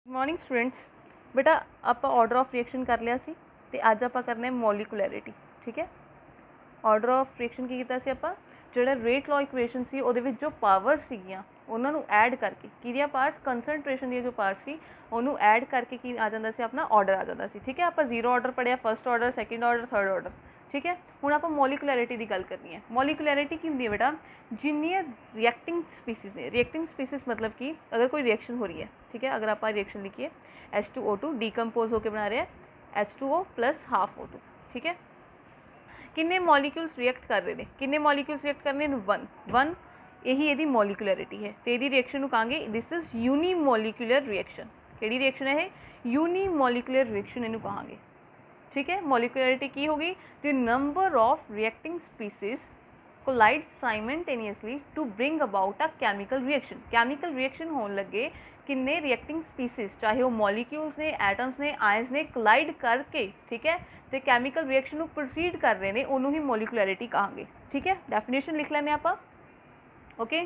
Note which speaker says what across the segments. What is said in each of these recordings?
Speaker 1: Morning students. बेटा आप order of reaction कर लिया सी ते अज आप करना है मॉलिकुलैरिटी। ठीक है, ऑर्डर ऑफ रिएक्शन की कीता सी आपां जिहड़ा रेट लॉ इक्वेशन सी उहदे विच जो पावर्स सीगियां उन्हां नूं ऐड करके किहदियां पार्ट्स कंसनट्रेशन दी जो पार्ट्स सी उहनूं ऐड करके की आ जांदा सी अपना ऑर्डर आ जांदा सी। ठीक है, आपां जीरो ऑर्डर पढ़िया, first order, second order, third order. ठीक है, हुण आपां मॉलिकुलैरिटी की गल करनी है। मॉलिकुलैरिटी की हुंदी है बेटा जिन्नियां रिएक्टिंग स्पीसीज ने, रिएक्टिंग स्पीसीज मतलब कि अगर कोई रिएक्शन हो रही है, ठीक है, अगर आप रिएक्शन लिखिए H2O2 डिकम्पोज होकर बना रहे हैं H2O प्लस हाफ O2। ठीक है, किन्ने मॉलिक्यूल्स रिएक्ट कर रहे हैं, किन्ने मॉलिक्यूल्स रिएक्ट करने वन वन, यही यदि मॉलिकुलैरिटी है। तो यदि रिएक्शन कहांगे दिस इज यूनीमॉलिकुलर रिएक्शन। केड़ी रिएक्शन है यूनीमॉलिकुलर रिएक्शन इनू कहांगे। ठीक है, मॉलिकुलैरिटी की होगी the number of reacting species collide simultaneously to bring about a chemical reaction. Chemical reaction होने लगे किन्ने रिएक्टिंग स्पीसीज, चाहे वो मॉलिक्यूल्स ने, एटम्स ने, आयंस ने कोलाइड करके, ठीक है, तो केमिकल रिएक्शन को प्रोसीड कर रहे हैं, उन्होंने ही मॉलिकुलैरिटी कहांगे। ठीक है, डेफिनेशन लिख लेने आप। ओके,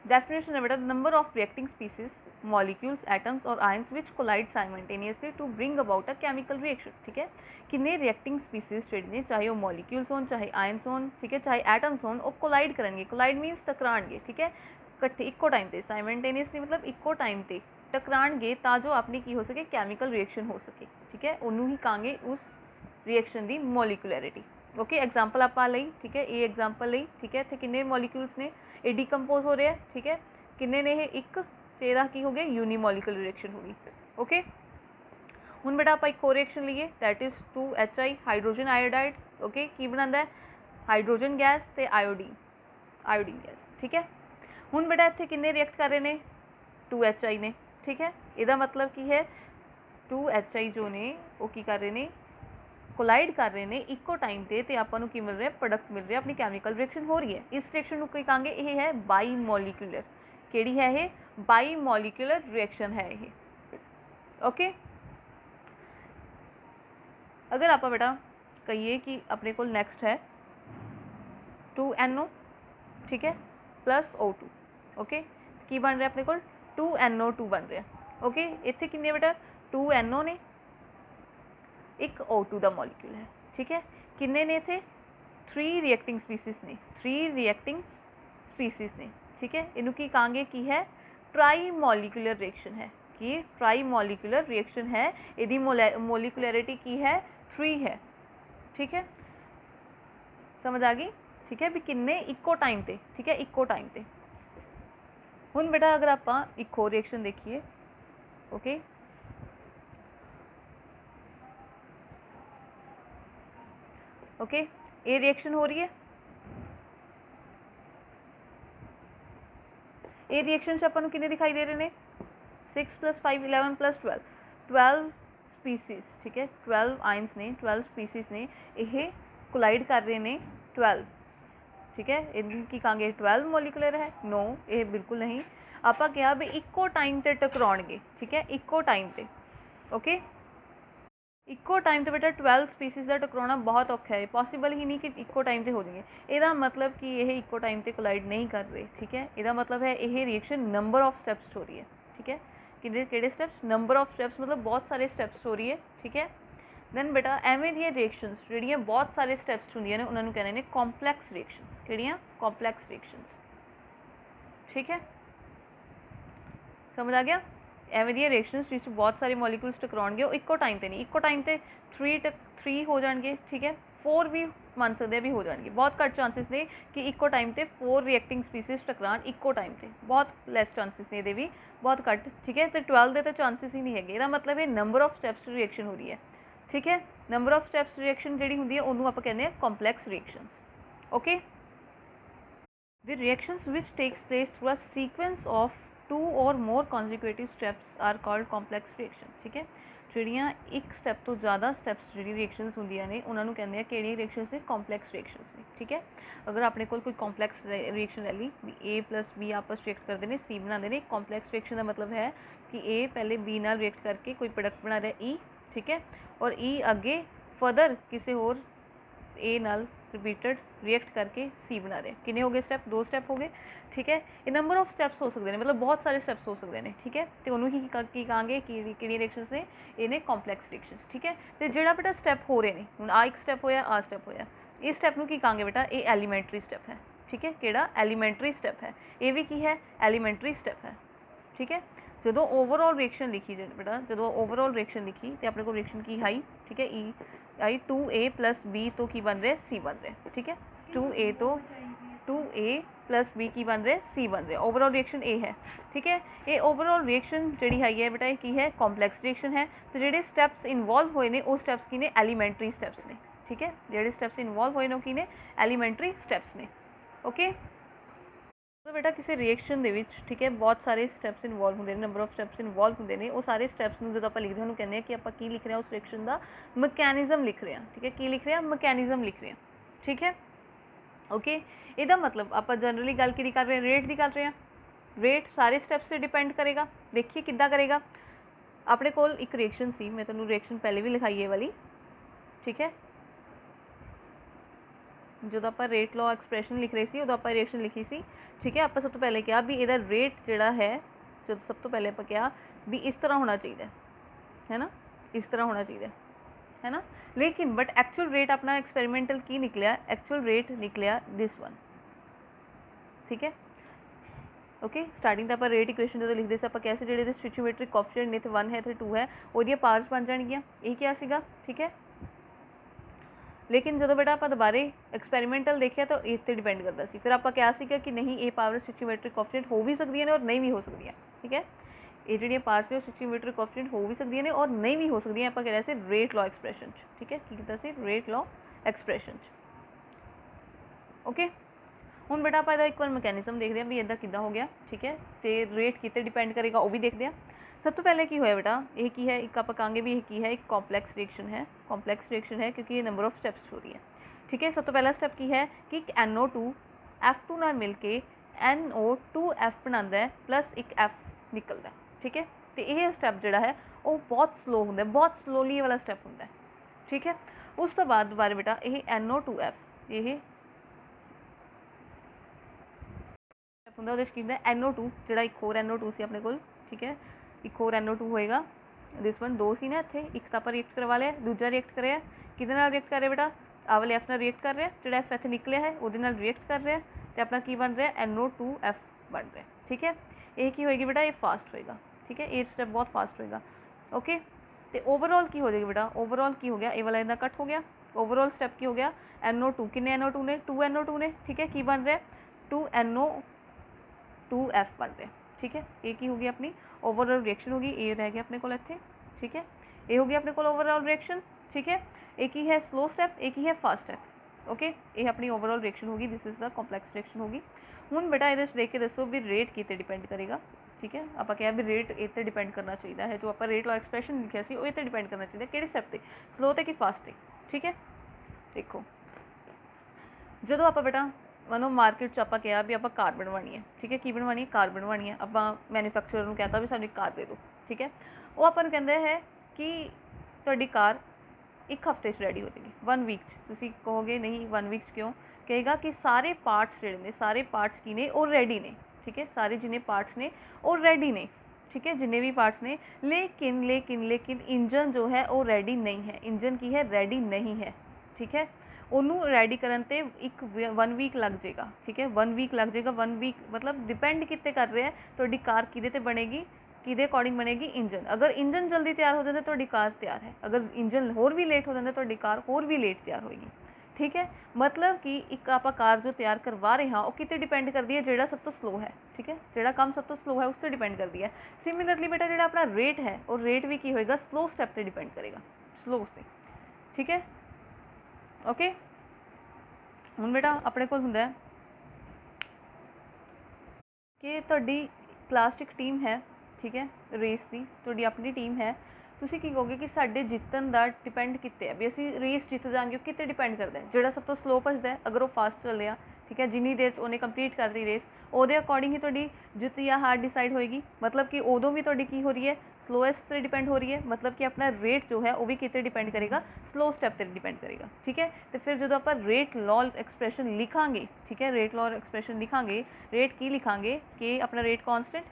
Speaker 1: डेफिनेशन है बेटा number of reacting species molecules, atoms और ions which collide simultaneously to bring about a chemical reaction. ठीक है, किन्ने रिएक्टिंग स्पीसीज जोड़े ने, चाहे वो मॉलिक्यूल्स होन, चाहे आयंस होन, ठीक है, चाहे एटम्स होन, वो कोलाइड करेंगे। कोलाइड मीनस टकराणगे। ठीक है, इकट्ठे इक्को टाइम पे, साइमल्टेनियसली मतलब इक्को टाइम पे टकराणगे तां जो अपनी की हो सके केमिकल रिएक्शन हो सके। ठीक है, उन्होंने ही कहांगे उस रिएक्शन की मॉलिकुलैरिटी। ओके, एग्जाम्पल आप लई। ठीक है, ये एग्जाम्पल लई। ठीक है, इत्थे किन्ने मॉलिक्यूल्स ने, ये डिकम्पोज हो रहे हैं। ठीक है, किन्ने ने, एक तेरा की हो गया यूनीमॉलिकुलर रिएक्शन होगी। ओके, हुण बेटा आप एक होर रिएक्शन लीए that is 2HI hydrogen iodide. Okay, की बनांदा है हाइड्रोजन गैस ते आयोडीन, आयोडीन गैस। ठीक है, हुण बेटा इत्थे किन्ने रिएक्ट कर रहे ने 2HI ने। ठीक है, इहदा मतलब की है 2HI जो ने वो की कर रहे ने, कोलाइड कर रहे हैं इक्को टाइम पे, तो आपको की मिल रहा है प्रोडक्ट मिल रहा है, अपनी केमिकल रिएक्शन हो रही है। इस रिएक्शन को कहेंगे ये है बाई मॉलिकुलर। केड़ी है ये बाई मॉलिकुलर रिएक्शन है ये। ओके, अगर आप बेटा कहिए कि अपने को नेक्स्ट है 2NO, ठीक है, प्लस O2। ओके, की बन रहा है अपने को 2NO2 बन रहा है। ओके, इतने किन्ने बेटा 2NO ने, एक O2 का मॉलिक्यूल है। ठीक है, किन्ने ने थे 3 रिएक्टिंग स्पीसीज ने, 3 रिएक्टिंग स्पीसीज ने। ठीक है, इनू की कहांगे की है ट्राई मॉलिकुलर रिएक्शन है, कि ट्राई मॉलिकुलर रिएक्शन है। यदि मॉलिकुलैरिटी की है 3 है। ठीक है, समझ आ गई। ठीक है, भी किन्ने इक्को टाइम पे। ठीक है, इक्को टाइम पे। हुण बेटा अगर आप एक होर रिएक्शन देखिए। ओके, ओके, ये रिएक्शन हो रही है, ये रिएक्शन से अपन कितने दिखाई दे रहे हैं 6 + 5 11 + 12 12 स्पीसीज। ठीक है, 12 आयंस ने, 12 स्पीसीज ने ये कोलाइड कर रहे हैं 12। ठीक है, इनकी कहांगे 12 मॉलिकुलर है। नो, ये बिल्कुल नहीं। आपा कहा भी इक्को टाइम ते टकराउणगे। ठीक है, इक्को टाइम ते। ओके, इक्को टाइम तो बेटा 12 स्पीसीज का टकराना बहुत औखा है, पॉसीबल ही नहीं कि इक्को टाइम पे हो जाएंगे। ਇਹਦਾ मतलब कि यह इक्को टाइम पे कोलाइड नहीं कर रहे। ठीक है, ਇਹਦਾ मतलब है यह रिएक्शन नंबर ऑफ स्टैप्स हो रही है। ठीक है, किहड़े स्टैप्स, नंबर ऑफ स्टैप्स मतलब बहुत सारे स्टैप्स हो रही है। ठीक है, दैन बेटा एवें दी रिएक्शनस जिहड़ियां बहुत सारे स्टैप्स होंदियां ने उन्होंने कहते हैं कॉम्पलैक्स रिएक्शनस। किहड़ियां कॉम्पलैक्स रिएक्शनस। ठीक है, समझ आ गया। एवें दी रिएक्शनस जिस बहुत सारे मॉलिक्यूल्स टकराउणगे वो इक्को टाइम पे नहीं, इक्को टाइम पे 3 हो जाएंगे। ठीक है, 4 भी मान सकते भी हो जाएंगे। बहुत घट चांसिस ने कि इक्को टाइम पे 4 रिएक्टिंग स्पीसीज टकरान इक्को टाइम पे, बहुत लैस चांसिस ने ये भी, बहुत घट। ठीक है, तो 12 के तो चांसिस ही नहीं है। ਇਹਦਾ मतलब है नंबर ऑफ स्टैप्स रिएक्शन हो रही है। ठीक है, नंबर ऑफ स्टैप्स रिएक्शन जी होंगी है उन्होंने आप कहते हैं complex reactions. Okay, The reactions which takes place through a sequence of 2 or more consecutive steps are called complex reactions। ठीक है, ਜਿਹੜੀਆਂ एक स्टैप तो ज़्यादा स्टैप्स जी रिएक्शनस होंदियां ने उन्होंने कहते हैं किहड़ी रिएक्शनस ने, कॉम्पलैक्स रिएक्शनस ने। ठीक है, अगर अपने कोई कॉम्पलैक्स रिएक्शन ले ली भी A + B आपस रिएक्ट करते हैं, C बनाते हैं। कॉम्पलैक्स रिएक्शन का मतलब है कि A पहले B नाल रिएक्ट करके कोई प्रोडक्ट बना रहा है E। ठीक है, और E अगे फर्दर किसी होर A नाल रिपीटेड रिएक्ट करके सी बना रहे हैं। किन्ने हो गए स्टैप? 2 स्टैप हो गए, ठीक है। ये नंबर ऑफ स्टैप्स हो सकते हैं, मतलब बहुत सारे स्टैप्स हो सकते हैं, ठीक है। तो उन्होंने की कहांगे कि रिएक्शंस ने इन्हें कॉम्पलैक्स रिएक्शंस, ठीक है। तो ਜਿਹੜਾ बेटा स्टैप हो रहे हैं ਹੁਣ ਆ एक स्टैप होया आ स्टैप होया, इस स्टैप ਨੂੰ ਕੀ ਕਹਾਂਗੇ बेटा? ये एलीमेंटरी स्टैप है, ठीक है। ਕਿਹੜਾ? एलीमेंटरी स्टैप है। ये भी की है? एलीमेंटरी स्टैप है, ठीक है। ਜਦੋਂ ओवरऑल रिएक्शन लिखी बेटा, ਜਦੋਂ ओवरऑल रिएक्शन लिखी तो अपने को रिएक्शन की आई, ठीक है, ई आई 2A + B तो की बन रहे C बन रहे, ठीक है। 2A तो 2A + B की बन रहे C बन रहे, ओवरऑल रिएक्शन A है, ठीक है। ये ओवरऑल रिएक्शन जी है बेटा ये की है? कॉम्पलैक्स रिएक्शन है। तो जो स्टैप्स इनवॉल्व हुए ने वो स्टैप्स की ने? एलीमेंटरी स्टैप्स ने, ठीक है। जो स्टैप्स इनवॉल्व हुए ने की ने? एलीमेंटरी स्टैप्स ने, ओके। तो बेटा किसी रिएक्शन दे विच, ठीक है, बहुत सारे स्टैप्स इनवॉल्व होंगे, नंबर ऑफ स्टैप्स इनवॉल्व होंगे ने, वो सारे स्टैप्स में जो आप लिखते हैं उन्होंने कहने कि आप की लिख रहे हैं उस रिएक्शन का मकैनिज्म लिख रहे हैं, ठीक है। की लिख रहे हैं? मकैनिज्म लिख रहे हैं, ठीक है, ओके। ਇਹਦਾ मतलब आप जनरली गल की कर रहे हैं? रेट की कर रहे हैं। रेट सारे स्टैप्स से डिपेंड करेगा। देखिए किद्दां करेगा। अपने कोल एक रिएक्शन सी, मैं तुहानूं रिएक्शन पहले भी लिखाई है वाली, ठीक है। जो आप रेट लॉ एक्सप्रैशन लिख रहे थे उदों आप रिएक्शन लिखी सी, ठीक है। आप सब तो पहले कहा भी इहदा रेट जिहड़ा है, जो सब तो पहले आप कहा भी इस तरह होना चाहिए, है ना, इस तरह होना चाहिए, है ना। लेकिन बट एक्चुअल रेट अपना एक्सपेरिमेंटल की निकलिया? एक्चुअल रेट निकलिया दिस वन, ठीक है, ओके। स्टार्टिंग तो आप रेट इक्वेशन जो लिखते से आप कैसे जो स्टिचियोमेट्रिक कोएफिशिएंट ने तो 1 है तो 2 है वो पार्ट्स बन जाएगियाँ, ये क्या सीगा, ठीक है। लेकिन जो बेटा आप दोबारे एक्सपेरिमेंटल देखिए तो इस पर डिपेंड करता सी, फिर आप क्या सीगा कि नहीं ये पावर स्टिचियोमेट्रिक कोएफिशिएंट हो भी सकती है और नहीं भी हो सकती है, ठीक है। ये जी पार्ट्स ने स्टिचियोमेट्रिक कोएफिशिएंट हो भी सकती है और नहीं भी हो सकती आप कह रहे थे रेट लॉ एक्सप्रैशन, ठीक है, की रेट लॉ एक्सप्रैशन, ओके। ਹੁਣ बेटा आप एक बार मैकेनिज्म देखते हैं भी इदा कि हो गया, ठीक है। तो रेट कितने डिपेंड करेगा वो भी देखते हैं। सब तो पहले की होया बेटा ये की है, एक आप कहेंगे भी की है, एक कॉम्पलैक्स रिएक्शन है, कॉम्पलैक्स रिएक्शन है क्योंकि ये नंबर ऑफ स्टैप्स हो रही है, ठीक है। सब तो पहला स्टैप की है कि NO2 F2 नाल मिल के NO2F बनाता है प्लस एक F निकलता है, ठीक है। तो यह स्टैप जोड़ा है वो बहुत स्लो होंगे, बहुत स्लोली वाला स्टैप होंगे, ठीक है। उस तो बाद दोबारा बेटा ये NO2F ये ਹੁੰਦਾ ਉਹਦੇ 'ਚ ਕੀ ਹੁੰਦਾ NO2 ਜਿਹੜਾ ਇੱਕ ਹੋਰ NO2 ਸੀ ਆਪਣੇ ਕੋਲ, ਠੀਕ ਹੈ, ਇੱਕ ਹੋਰ NO2 ਹੋਏਗਾ। ਦਿਸ ਵਨ 2 ਸੀ ਨਾ ਇੱਥੇ, ਇੱਕ ਤਾਂ ਆਪਾਂ ਰਿਐਕਟ ਕਰਵਾ ਲਿਆ, ਦੂਜਾ ਰਿਐਕਟ ਕਰਿਆ ਕਿਹਦੇ ਨਾਲ ਰਿਐਕਟ ਕਰ ਰਿਹਾ बेटा? ਆਹ ਵਾਲੇ F ਨਾਲ ਰਿਐਕਟ ਕਰ ਰਿਹਾ, ਜਿਹੜਾ F ਇੱਥੇ ਨਿਕਲਿਆ ਹੈ ਉਹਦੇ ਨਾਲ ਰਿਐਕਟ ਕਰ ਰਿਹਾ ਤੇ ਆਪਣਾ ਕੀ ਬਣ ਰਿਹਾ? NO2F ਬਣ ਰਿਹਾ, ठीक है। ਇਹ ਕੀ ਹੋਏਗੀ बेटा? ਇਹ फास्ट ਹੋਏਗਾ, ठीक है। ਇਹ स्टेप बहुत फास्ट होएगा, ओके। तो ओवरऑल की हो जाएगी बेटा? ओवरऑल की हो गया ये वाला इतना कट हो गया, ओवरऑल स्टेप की हो गया NO2 किन्ने NO2 ने? 2 NO2 ने, ठीक है। की बन रहा है? 2 NO2F बन रहे, ठीक है। ये की होगी अपनी ओवरऑल रिएक्शन होगी, ये रह गया अपने को इत्थे, ठीक है। ये होगी अपने को ओवरऑल रिएक्शन, ठीक है। एक ही है स्लो स्टेप, एक ही है फास्ट स्टेप, ओके। ये अपनी ओवरऑल रिएक्शन होगी, this is the complex reaction होगी। हुण बेटा ये देख के दसो भी रेट किते डिपेंड करेगा, ठीक है। आप क्या भी रेट इतने डिपेंड करना चाहिए है, जो आप रेट लॉ एक्सप्रैशन लिखा सी वो इतने डिपेंड करना चाहिए कि स्टेप से स्लो तो कि फास्ट से, ठीक है। देखो जो आप बेटा मानो मार्केट आप कहा भी आप कार बनवानी है, ठीक है, की बनवानी है? कार बनवानी है। आप मैन्युफैक्चरर को कहता भी सानू कार दे दो, ठीक है। वो अपन कहते हैं कि तुहाडी कार एक हफ्ते रेडी हो जाएगी, 1 वीक। तुसीं कहोगे नहीं 1 वीक क्यों? कहेगा कि सारे पार्ट्स जिहड़े ने, सारे पार्ट्स की ने वो रेडी ने, ठीक है। सारे जिन्ने पार्ट्स ने वो रेडी ने, ठीक है, जिन्ने भी पार्ट्स ने। लेकिन लेकिन लेकिन इंजन जो है वो रेडी नहीं है, इंजन की है रेडी नहीं है, ठीक है। उन्होंने रेडी करन ते एक 1 वीक लग जाएगा, ठीक है, 1 वीक लग जाएगा। 1 वीक मतलब डिपेंड कितने कर रहे हैं तुहाडी कार किहदे ते बनेगी, किहदे अकॉर्डिंग बनेगी? इंजन। अगर इंजन जल्दी तैयार हो जाता तुहाडी कार तैयार है, अगर इंजन होर भी लेट हो जाता तुहाडी कार होर भी लेट तैयार होएगी, ठीक है। मतलब कि एक आप कार जो तैयार करवा रहे हैं वो कितने डिपेंड करती है? जिहड़ा सब तो स्लो है, ठीक है, जिहड़ा काम सब तो स्लो है उस पर डिपेंड करती है। सिमिलरली बेटा जिहड़ा अपना रेट है और रेट भी की होएगा? स्लो स्टेप पर डिपेंड करेगा, स्लो से, ठीक है, ओके। हुण बेटा अपने कोल हुंदा है कि तुहाडी क्लास च एक टीम है, ठीक है, रेस की तुहाडी अपनी टीम है। तुसीं की कहोगे कि साडे जितन का डिपेंड कित्ते है भी असीं रेस जित जाएंगे, कित्ते डिपेंड करता है? जिहड़ा सब तो स्लो भजदा है, अगर वो फास्ट चलिया, ठीक है, जिन्नी देर उन्हें कंप्लीट कर दी रेस ਉਹਦੇ ਅਕੋਰਡਿੰਗ ਹੀ ਤੁਹਾਡੀ ਜਿੱਤ ਜਾਂ ਹਾਰ डिसाइड होएगी। मतलब कि उदों भी ਤੁਹਾਡੀ ਕੀ ਹੋ ਰਹੀ है स्लोएस्ट पर डिपेंड हो रही है। मतलब कि अपना रेट जो है वो भी कितने डिपेंड करेगा स्लो स्टेप पर डिपेंड करेगा। ठीक है, तो फिर जो आप रेट लॉ एक्सप्रैशन लिखांगे, ठीक है, रेट लॉ एक्सप्रैशन लिखांगे, रेट की लिखांगे कि अपना रेट कॉन्स्टेंट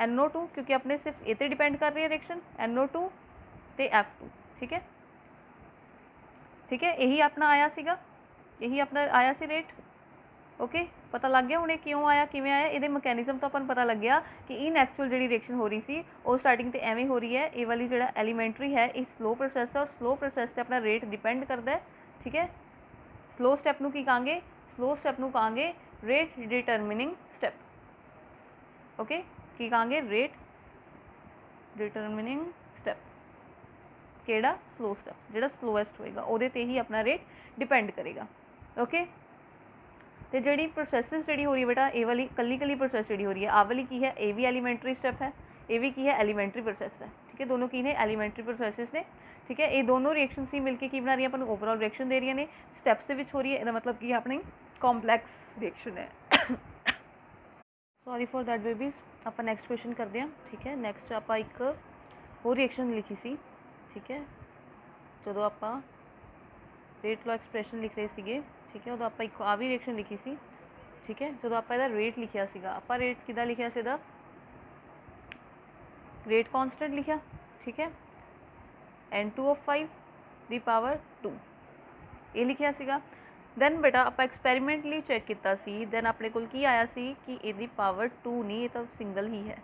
Speaker 1: NO2, क्योंकि अपने सिर्फ ए ते डिपेंड कर रही है रिएक्शन NO2 ते F2। ठीक है, ठीक है, यही अपना आया सीगा, यही अपना आया सी रेट। ओके, पता लग गया हुणे क्यों आया किवें आया, ये मकैनिज़म तो अपन पता लग गया कि इन एक्चुअल जी रिएक्शन हो रही सी वो स्टार्टिंग तो एवें हो रही है। ये वाली जो एलीमेंट्री है ये स्लो प्रोसैस है और स्लो प्रोसैस से अपना रेट डिपेंड करता है। ठीक है, स्लो स्टैप नूं की कहांगे, स्लो स्टैप नूं कहांगे रेट डिटरमिनिंग स्टैप। ओके, की कहांगे रेट डिटरमिनिंग स्टैप, केड़ा स्लो स्टैप जिहड़ा स्लोएस्ट होएगा उहदे ते ही अपना रेट डिपेंड करेगा। ओके, तो जी प्रोसैसिस जी हो रही है बेटा ये वाली कली कली प्रोसैस जी हो रही है, आ वाली की है ये भी एलीमेंट्री स्टैप है, ये भी की है एलीमेंट्री प्रोसैस है। ठीक है, दोनों की ने एलीमेंट्री प्रोसैसिस ने। ठीक है, ये दोनों रिएक्शन ही मिलकर की बना रही है अपन ओवरऑल रिएक्शन दे रही ने, स्टैप्स के हो रही है, इसका मतलब कि अपनी कॉम्पलैक्स रिएक्शन है। सॉरी फॉर दैट बेबीज, आप नैक्सट क्वेश्चन करते हैं। ठीक है, नैक्सट आप एक होर रिएक्शन लिखी सी। ठीक है, जो आप रेट लॉ एक्सप्रैशन लिख रहे थे, ठीक है, उदों आप एक आ भी रिएक्शन लिखी सी। ठीक है, जो आप रेट लिखिया सीगा, आप रेट किदा लिखिया सी, रेट कॉन्स्टेंट लिखा। ठीक है, N2O5 दी पावर 2 ये लिखिया सीगा। दैन बेटा आप एक्सपैरीमेंटली चैक किया सी, दैन अपने कोल की आया सी कि ये पावर 2 नहीं, ये तो सिंगल ही है।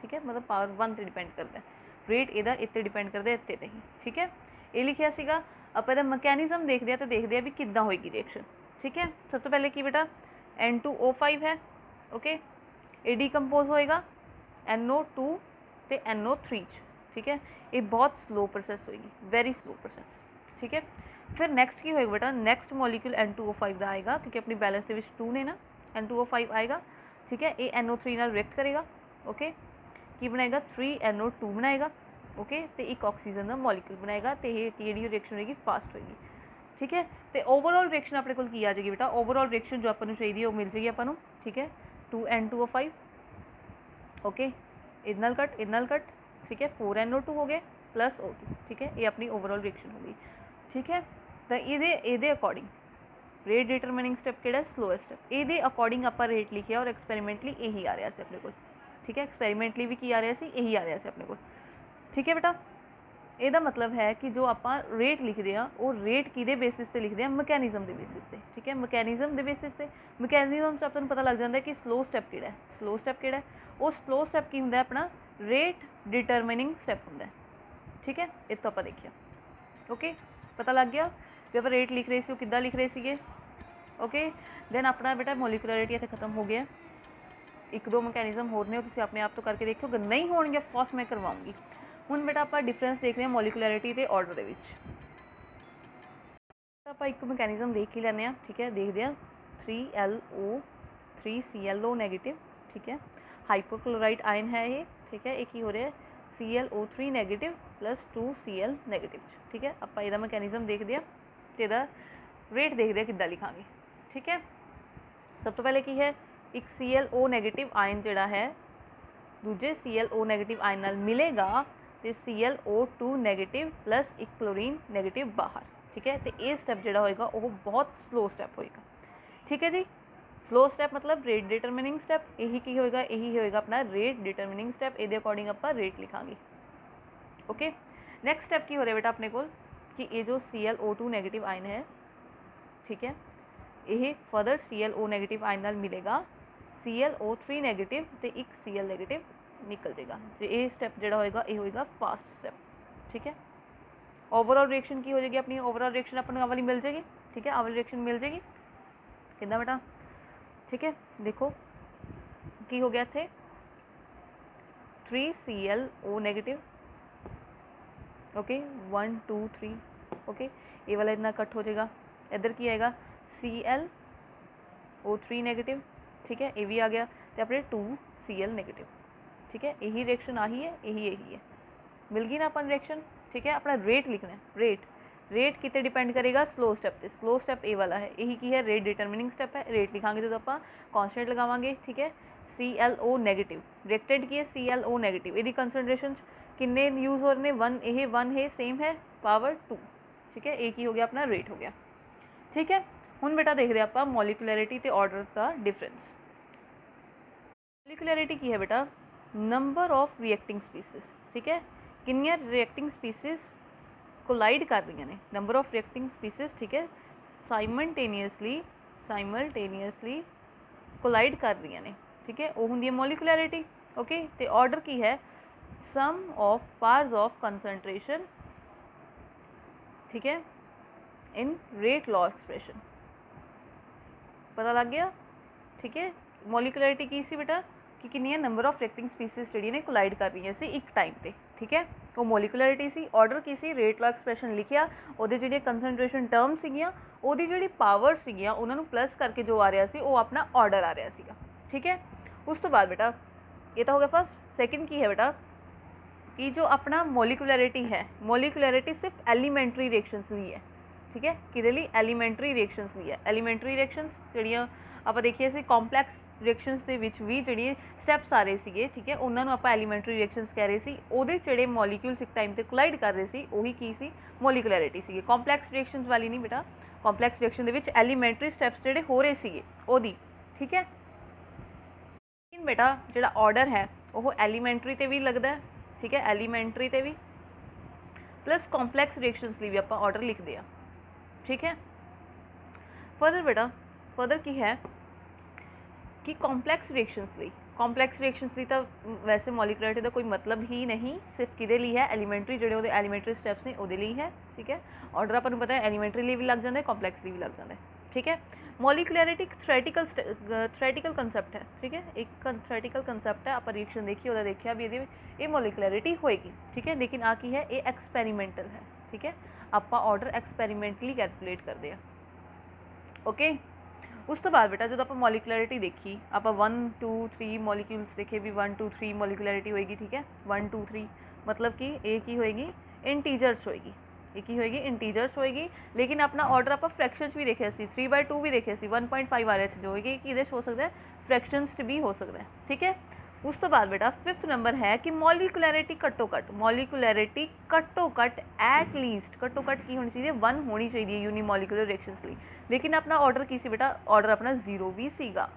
Speaker 1: ठीक है, मतलब पावर 1 पर डिपेंड करता है, रेट इहदा इत्ते डिपेंड करता है इत्ते ते ही। ठीक है, ये लिखिया सीगा। आप इहदा मकैनिज़म देखते हैं तो देखते हैं भी किद्दां होएगी रिएक्शन। ठीक है, सब तो पहले की बेटा N2O5 है। ओके, ये डिकम्पोज होएगा NO2 ते NO3। ठीक है, ये बहुत स्लो प्रोसैस होएगी, वेरी स्लो प्रोसैस। ठीक है, फिर नैक्सट की होएगा बेटा नैक्सट मॉलिक्यूल N2O5 का आएगा, क्योंकि अपनी बैलेंस के 2 ने ना, N2O5 आएगा। ठीक है, ये NO3 नाल रिएक्ट करेगा। ओके, की बनाएगा 3NO2 बनाएगा। ओके, तो एक ऑक्सीजन का मॉलिक्यूल बनाएगा, तो ये रिएक्शन होएगी फास्ट होएगी। ठीक है, तो ओवरऑल रिएक्शन अपने को आ जाएगी बेटा, ओवरऑल रिएक्शन जो अपन चाहिए वो मिल जाएगी अपन। ठीक है, 2N2O5। ओके, इदनल कट इदनल कट। ठीक है, 4NO2 हो गए प्लस O2। ठीक है, ये अपनी ओवरऑल रिएक्शन हो गई। ठीक है, तो ये अकॉर्डिंग रेट डिटरमिनिंग स्टेप केड़ा स्लोएस्ट स्टेप, ये अकॉर्डिंग आप रेट लिखे और एक्सपैरीमेंटली यही आ रहा है अपने को। ठीक है, एक्सपैरीमेंटली भी की आ रहा है यही आ रहा है अपने को। ठीक है बेटा, ਇਹਦਾ मतलब है कि जो आप रेट लिखते हैं वो रेट किहदे बेसिस से लिखते हैं, मकैनिज़म के बेसिस से। ठीक है, मकैनिज़म के बेसिस से, मकैनिज़म से आपको पता लग जाता है कि स्लो स्टैप किहड़ा है, स्लो स्टैप किहड़ा है। वो स्लो स्टैप की होंदा अपना रेट डिटरमिनिंग स्टैप होंदा है। ठीक है, इतो आप देखिए। ओके, पता लग गया जो आप रेट लिख रहे थे किद्दां लिख रहे थे। ओके, दैन अपना बेटा मोलिकुलरिटी इत्थे खत्म हो गया। एक दो मकैनिज़म होर ने तुसीं अपने आप तो करके देखो, अगर नहीं होणगे ऑफकोर्स मैं करवाऊँगी। हुण बेटा आप डिफरेंस देख रहे हैं मोलिकुलरिटी ते ऑर्डर दे विच। आप एक मकैनिज़म देख ही लैंदे। ठीक है, देखते हैं 3LO3ClO नेगेटिव। ठीक है, हाइपोक्लोराइड आयन है ये। ठीक है, एक ही हो रहा है ClO3 negative plus 2Cl negative. ठीक है, आप इहदा मकैनिज़म देखते हैं तो इहदा रेट देखते हैं किद्दां लिखांगे। ठीक है, सब तो पहले की है एक ClO नेगेटिव आयन जिहड़ा है दूजे ClO नेगेटिव आयन नाल मिलेगा तो ClO2 नेगेटिव प्लस एक क्लोरीन नेगेटिव बाहर। ठीक है, तो ये स्टैप जो होएगा वो बहुत स्लो स्टैप होएगा। ठीक है जी, स्लो स्टैप मतलब रेट डिटरमिनिंग स्टैप, यही की होएगा, यही होएगा अपना रेट डिटरमिनिंग स्टैप। ये अकॉर्डिंग आप रेट लिखांगे। ओके, नैक्सट स्टैप की हो रहा है बेटा अपने को कि ये जो ClO2 नेगेटिव आयन है, ठीक है, ये फर्दर ClO नेगेटिव आयन नाल मिलेगा ClO3 नेगेटिव तो एक Cl नेगेटिव निकल जाएगा। तो ये स्टैप जो होएगा ये होएगा फास्ट स्टैप। ठीक है, ओवरऑल रिएक्शन की हो जाएगी अपनी, ओवरऑल रिएक्शन अपन वाली मिल जाएगी। ठीक है, वाली रिएक्शन मिल जाएगी कितना बेटा। ठीक है, देखो की हो गया थे 3ClO नेगेटिव। ओके, 1 2 3। ओके, ये वाला इतना कट हो जाएगा, इधर की आएगा ClO3 नेगेटिव। ठीक है, ये भी आ गया तो अपने 2Cl नेगेटिव। ठीक है, यही रिएक्शन आही है, यही है, मिल गई ना अपन रिएक्शन। ठीक है, अपना रेट लिखना है, रेट कितने डिपेंड करेगा स्लो स्टेप पे, स्लो स्टेप ए वाला है, यही की है रेट डिटरमिनिंग स्टेप है। रेट लिखांगे तो आप कांस्टेंट लगावांगे। ठीक है, ClO ਨੈਗੇਟਿਵ, ਰਿਐਕਟੈਂਟ ਕੀ ਹੈ ClO ਨੈਗੇਟਿਵ, ਇਹਦੀ ਕੰਸਨਟ੍ਰੇਸ਼ਨ ਕਿੰਨੇ ਯੂਜ਼ ਹੋ ਰਹੇ ਨੇ 1, ਇਹ 1 ਹੈ सेम है पावर 2, ठीक है। एक ही हो गया अपना रेट हो गया, ठीक है। हुण बेटा देखते आप मॉलिकुलैरिटी ते ऑर्डर का डिफरेंस। मॉलिकुलैरिटी की है बेटा नंबर ऑफ रिएक्टिंग स्पीसीज, ठीक है, कितनी रिएक्टिंग स्पीसीज कोलाइड कर रही ने, नंबर ऑफ रिएक्टिंग स्पीसीज, ठीक है, साइमल्टेनियसली कोलाइड कर रही ने, ठीक है, वो होंगी मॉलिकुलैरिटी, ओके। तो ऑर्डर की है सम ऑफ पार्स ऑफ कंसनट्रेशन, ठीक है, इन रेट लॉ एक्सप्रेशन, पता लग गया, ठीक है। मॉलिकुलैरिटी की सी बेटा कि कितनी नंबर ऑफ रिएक्टिंग स्पीसीज जी ने कोलाइड कर रही सी एक टाइम पे, ठीक है। वो मॉलिकुलैरिटी सी, ऑर्डर की सी, रेट लॉ एक्सप्रेशन लिखिया, वो जी कंसनट्रेशन टर्म सीगियां, वो जी पावर सीगियां उन्होंने प्लस करके जो आ रहा सी वो अपना ऑर्डर आ रहा सीगा, ठीक है। उस तो बाद बेटा ये तो हो गया फर्स्ट। सेकंड की है बेटा कि जो अपना मॉलिकुलैरिटी है, मॉलिकुलैरिटी सिर्फ एलीमेंट्री रिएक्शंस ली है, ठीक है, किहदे लई एलीमेंट्री रिएक्शंस ली है। एलीमेंट्री रिएक्शंस जिहड़ियां आपां देखिए सी कॉम्पलैक्स रिएक्शंस दे विच भी जिहड़ी स्टैप्स आ रहे सीगे, ठीक है, उन्होंने आपां एलीमेंट्री रिएक्शंस कह रहे सी, उहदे जिहड़े मॉलिक्यूल्स एक टाइम ते कोलाइड कर रहे सी उही की सी मॉलिकुलैरिटी सीगी। कॉम्पलैक्स रिएक्शंस वाली नहीं बेटा, कॉम्पलैक्स रिएक्शन दे विच एलीमेंट्री स्टैप्स जिहड़े हो रहे सीगे ओहदी, ठीक है। लेकिन बेटा जिहड़ा ऑर्डर है वो एलीमेंट्री ते भी लगदा है, ठीक है, एलीमेंट्री ते भी प्लस कॉम्पलैक्स रिएक्शंस लिए भी आप ऑर्डर लिखते हैं, ठीक है। फर्दर बेटा फर्दर की है कि कॉम्पलैक्स रिएक्शंस ली तो वैसे मॉलिकुलैरिटी का कोई मतलब ही नहीं, सिर्फ किदे लिए है एलीमेंट्री जो एलीमेंट्री स्टैप्स ने उहदे लिए है, ठीक है। ऑर्डर अपन पता है एलीमेंट्री लिए भी लग जाता है, कॉम्पलैक्स लिए भी लग जाता है, ठीक है। मॉलिकुलैरिटी थ्योरेटिकल कंसैप्ट है, ठीक है, एक थ्योरेटिकल कंसैप्ट है। आप रिएक्शन देखिए उहदा देखिया भी ये मॉलिकुलैरिटी होएगी, ठीक है, लेकिन आ की है ये एक्सपेरीमेंटल है, ठीक है, आप ऑर्डर एक्सपेरीमेंटली कैलकुलेट करते हैं, ओके। उस तो बाद बेटा जो आप मॉलिकुलैरिटी देखी आप 1 2 3 मॉलिक्यूल्स देखे भी 1 2 3 मॉलिकुलैरिटी होएगी, ठीक है, 1 2 3 मतलब कि एक ही होएगी इंटीजर्स होएगी, एक ही होएगी इंटीजर्स होएगी, लेकिन अपना ऑर्डर आप फ्रैक्शंस भी देखे सी 3/2 भी देखे सी 1.5 आ रहा जो होएगी कि ये हो सकता है फ्रैक्शंस भी हो सकता है, ठीक है। उस तो बाद बेटा फिफ्थ नंबर है कि मॉलिकुलैरिटी घट्टो घट एट लीस्ट घट्टो घट की होनी चाहिए 1 होनी चाहिए यूनीमॉलिकुलर रिएक्शंस लिए, लेकिन अपना ऑर्डर की सी बेटा ऑर्डर अपना 0 भी सीगा,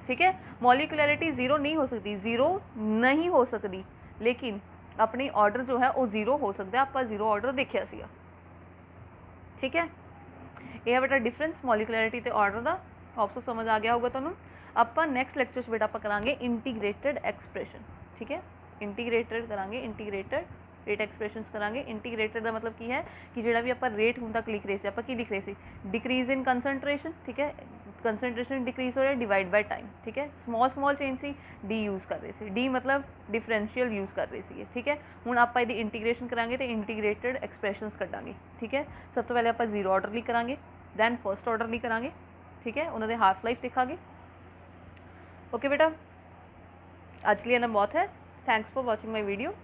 Speaker 1: ठीक है। मॉलिकुलैरिटी 0 नहीं हो सकती, 0 नहीं हो सकती, लेकिन अपनी ऑर्डर जो है वो 0 हो सकता है, आप 0 ऑर्डर देखिया सीगा, ठीक है। यह है बेटा डिफरेंस मॉलिकुलैरिटी ते ऑर्डर का, होप्स समझ आ गया होगा तुहानूं। आप नेक्स्ट लेक्चर बेटा आप करांगे इंटीग्रेटेड एक्सप्रैशन, ठीक है, इंटीग्रेटेड करांगे, इंटीग्रेटेड रेट एक्सप्रैशनस करांगे। इंटीग्रेटेड का मतलब की है कि जिहड़ा भी आप रेट हुण तक लिख रहे थे, आप की लिख रहे थे डिक्रीज इन कंसनट्रेशन, ठीक है, कंसनट्रेशन डिक्रीज हो रहा है डिवाइड बाय टाइम, ठीक है, small change C D use कर रहे थे, डी मतलब डिफरेंशियल यूज़ कर रहे थे, ठीक है। हुण आप इहदी इंटीग्रेशन करांगे तो इंटीग्रेटेड एक्सप्रैशनस कड्डांगे, ठीक है। सब तो पहले आप 0 ऑर्डर ली करांगे, दैन फर्स्ट ऑर्डर ली करांगे, ठीक है, उन्होंने हाफ लाइफ दिखांगे, ओके बेटा। आज के लिए इतना बहुत है, thanks for watching my video.